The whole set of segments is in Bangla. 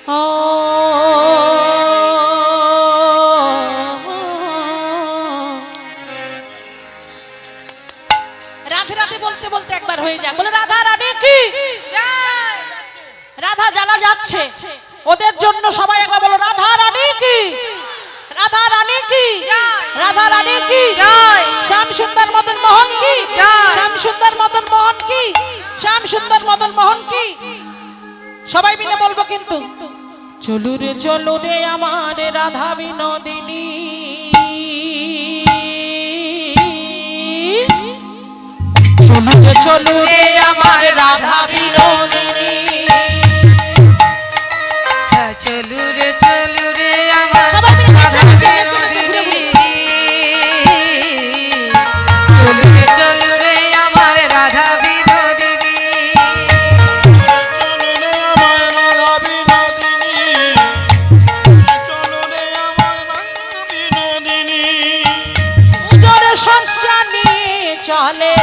রাধে রাধে বলতে বলতে একবার হয়ে যায়, বলে রাধা রানী কি রাধা জানা যাচ্ছে ওদের জন্য, সবাই একবার বলো রাধা রানী কি, রাধা রানী কি, রাধা রানী কি জয়, শ্যাম সুন্দর মদন মোহন কি জয়, শ্যাম সুন্দর মদন মোহন কি, শ্যাম সুন্দর মদন মোহন কি। সবাই মিলে বলবো কিন্তু, চলু রে আমার রাধা বিনোদিনী, চলু রে আমার রাধা বিনোদিনী, চলু রে আমার রাধা বিনোদিনী, চলু রে আমার রাধা বিনোদিনী, জোরে সংসানি চলে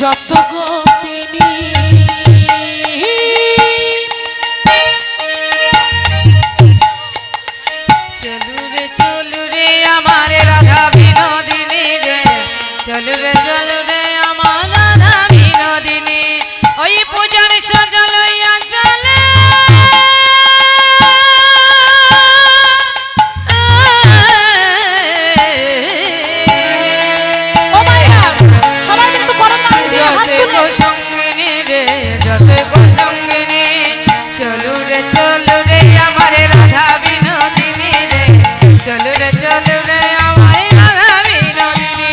যত গোপিনী, চলু রে আমার রাধা বিনোদিনী রে, চলু রে আমার রাধা বিনোদিনী, ওই পূজার সজলইয়া চলে সঙ্গিনী রে, যত সঙ্গিনী, চলু রে আমার রাধা বিনোদিনী রে, চলু রে আমার রাধা বিনোদিনী,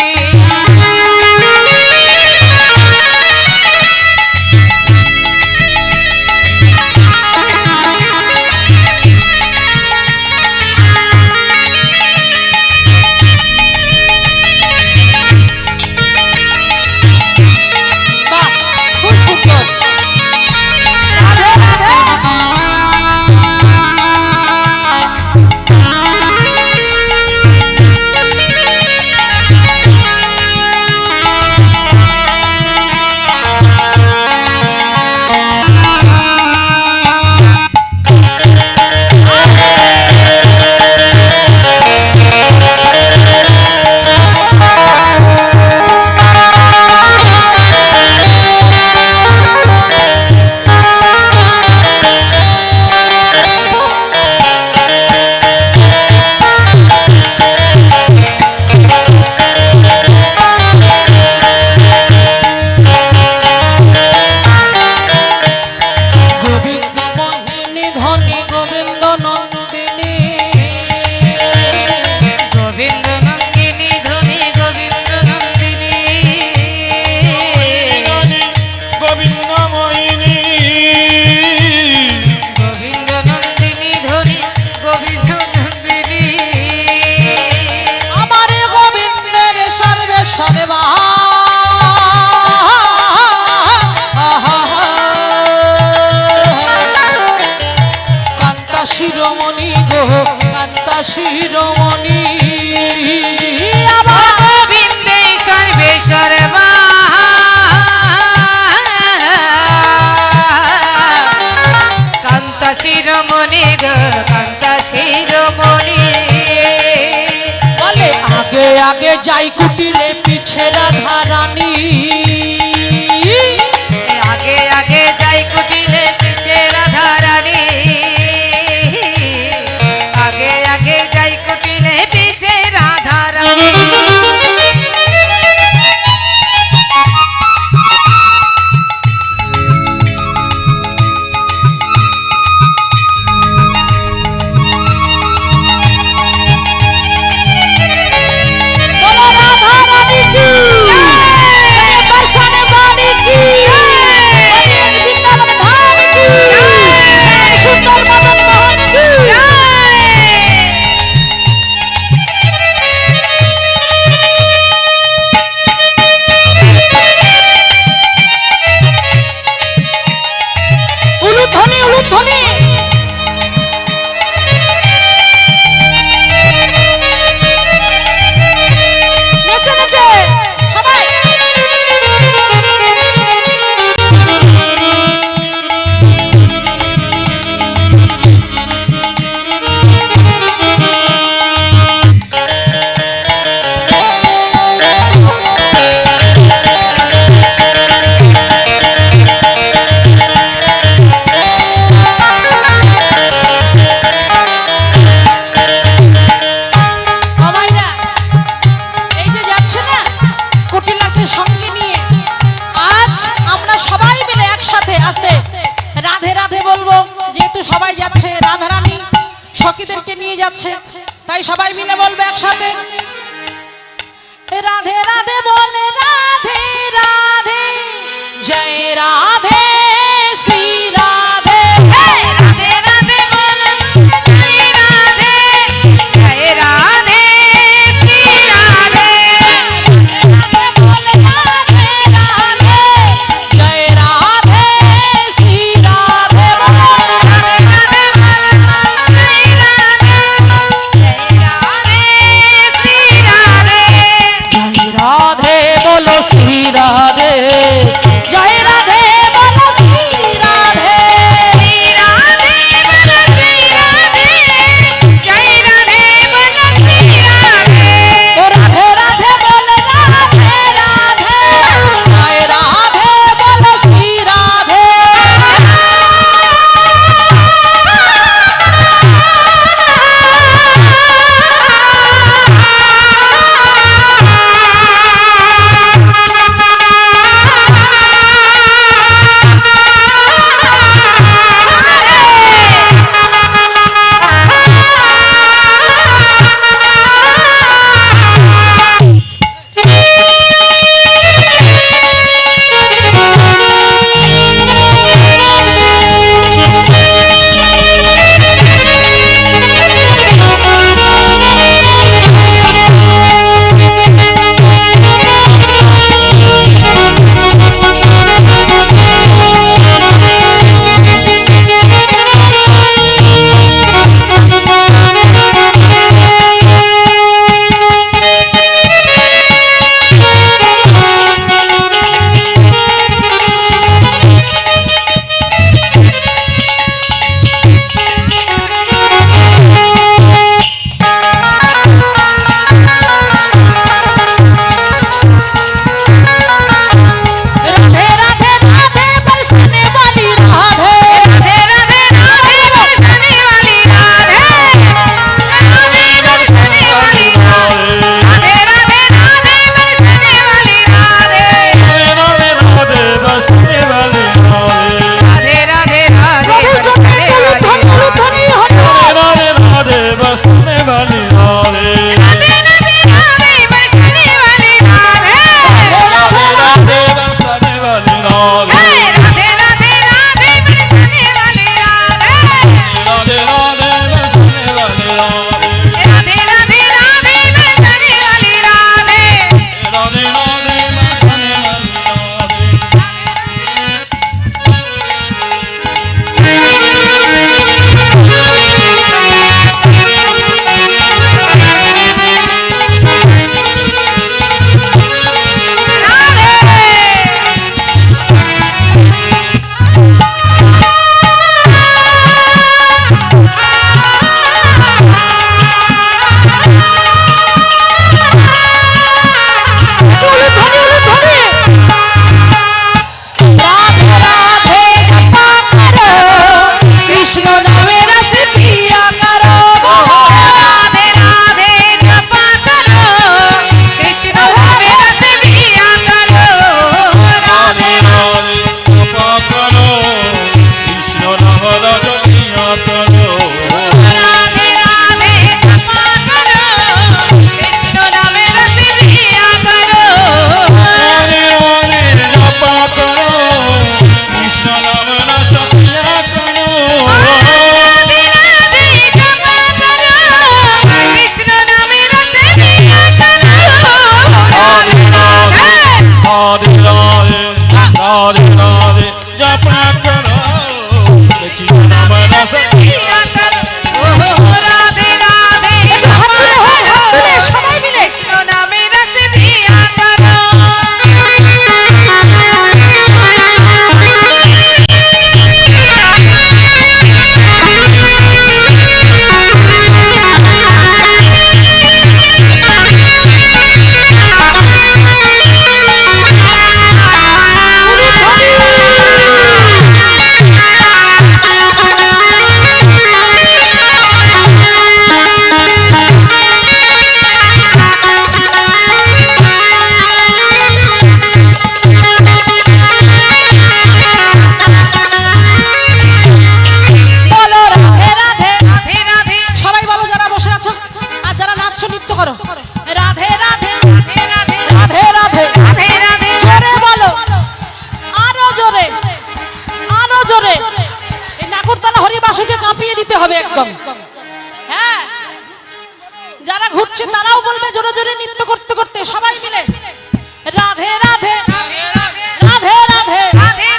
শিরোমণি গো কান্তা শিরোমণি, আমার গোবিন্দে সর্বে সর্বা, কান্তা শিরোমণি গো কান্তা শিরোমণি, বলে আগে আগে যাই কুটিরে পিছে রাধা রানী, আগে আগে যাই কুটিরে পিছে রাধা রানী, আগে আগে যাই কুটিরে পিছে রাধা রানী, বলো রাধা রানী সখীদেরকে নিয়ে যাচ্ছে, তাই সবাই মিলে বলবে একসাথে, রাধে রাধে বলে রাধে রাধে, জয় রাধে শ্রী রাধে। রাধে রাধে বল জয় রাধে, জয় রাধে শ্রী রাধে। রাধে বলে রাধে রাধে, জয় রাধে শ্রী রাধে। রাধে রাধে বল জয় রাধে, জয় রাধে শ্রী একদম। হ্যাঁ, যারা ঘুরছে তারাও বলবে জোরে জোরে নৃত্য করতে করতে সবাই মিলে রাধে রাধে রাধে রাধে রাধে রাধে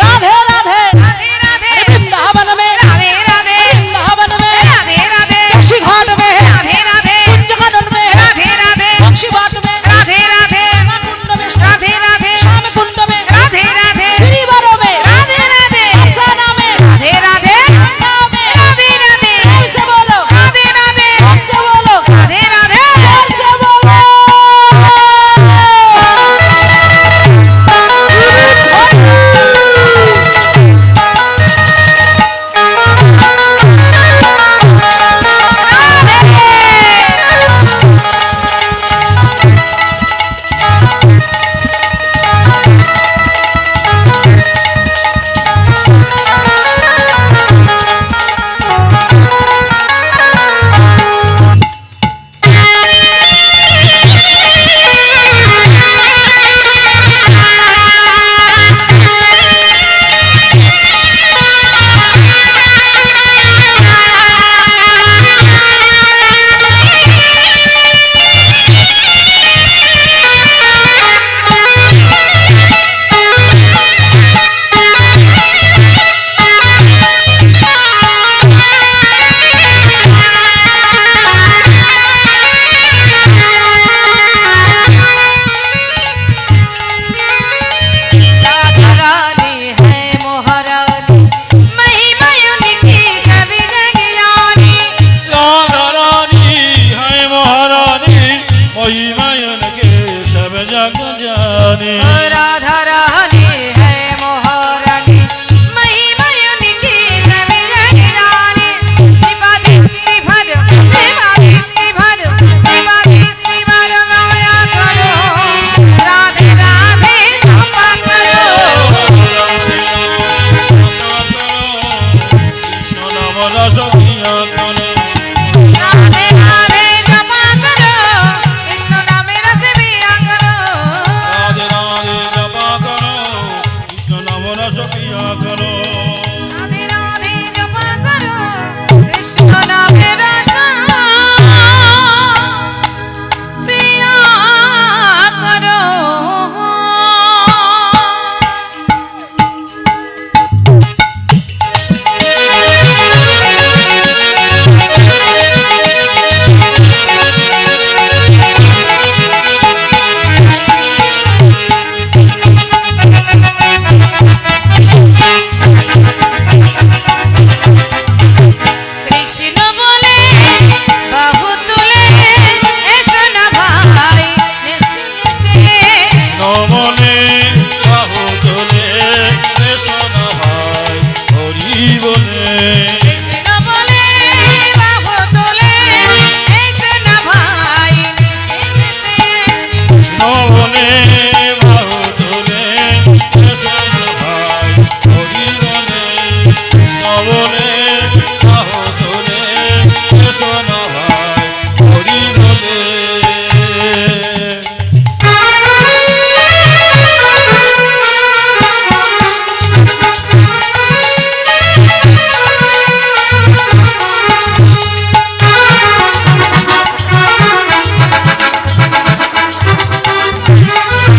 রাধে রাধে রাধে রাধে বৃন্দাবন में রাধে রাধে বৃন্दाবन में রাধे রাধে काशी घाट में राधे राधे कुंजकानन में राधे राधे बंशी घाट में राधे राधे कुंड में राधे राधे श्याम कुंड में राधे राधे गिरिवरों में राधे राधे बरसाना में राधे राधे गंगा में राधे राधे जोर से बोलो राधे राधे जोर से बोलो राधे राधे जोर से बोलो राधा रानी है मोहरानी महिमा उनकी सभी जगियानी राधा रानी है महारानी महिमा उनके सब जग जानी राधा रानी है मोहरानी महिमा उनकी सभी जगियानी विवादिश की भर माया करो राधे राधे जपा करो कृष्ण नाम रस पिया करो राधे राधे जपा करो कृष्ण नाम रस पिया करो राधे राधे जपा करो कृष्ण नाम रस पिया करो राधे राधे जपा करो कृष्ण नाम रस पिया करो कृष्ण बोले बहु तुले ऐसा न भाई नेचे नेचे নমনে বাহু তোলে সোনা ভাই হরি বলে कृष्ण बोले बहु तुले ऐसा न भाई नेचे नेचे নমনে বাহু তোলে সোনা ভাই হরি বলে কৃষ্ণ বলে বাহু তোলে সোনা ভাই হরি বলে राधे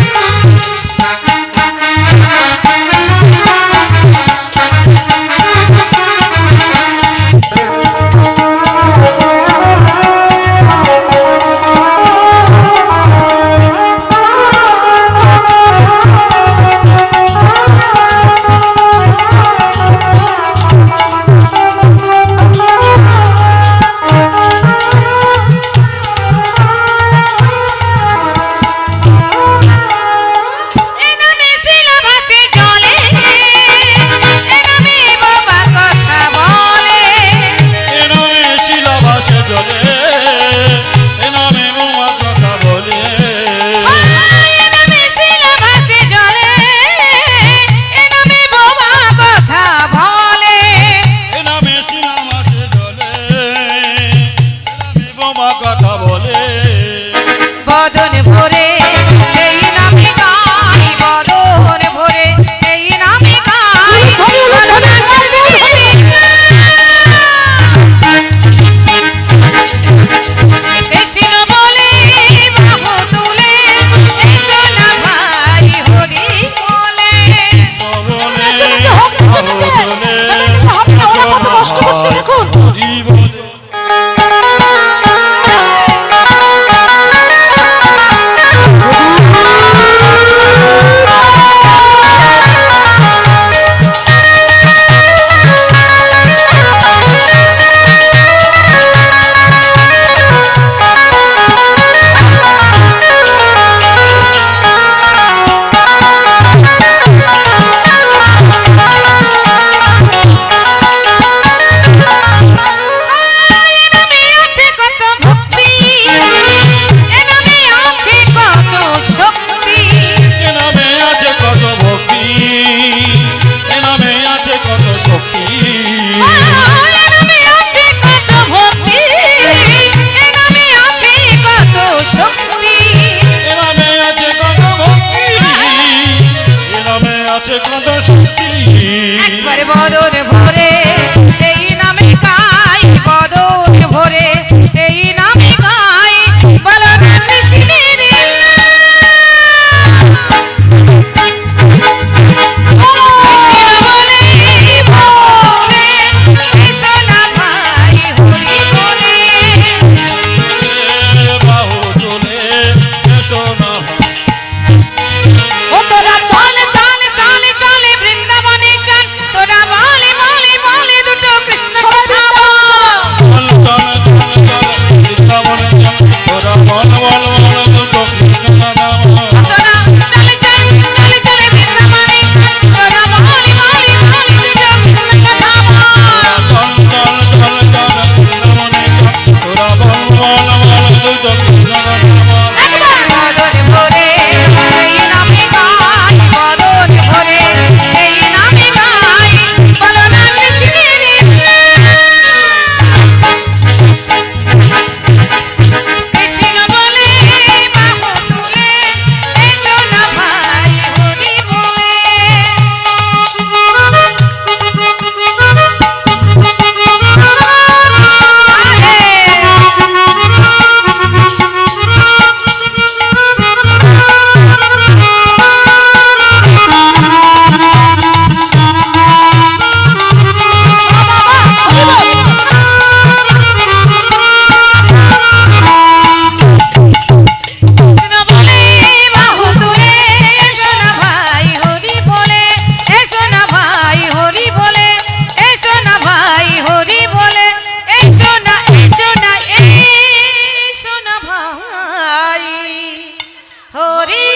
হরি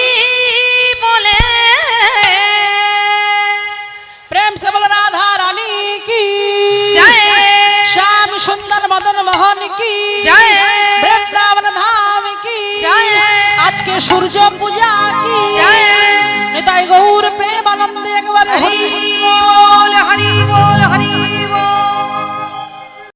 বলে प्रेम से बोलो राधा रानी की जय श्याम सुंदर मदन मोहन की जय वृंदावन धाम की जय आज के सूरज पूजा की जय निताई गौर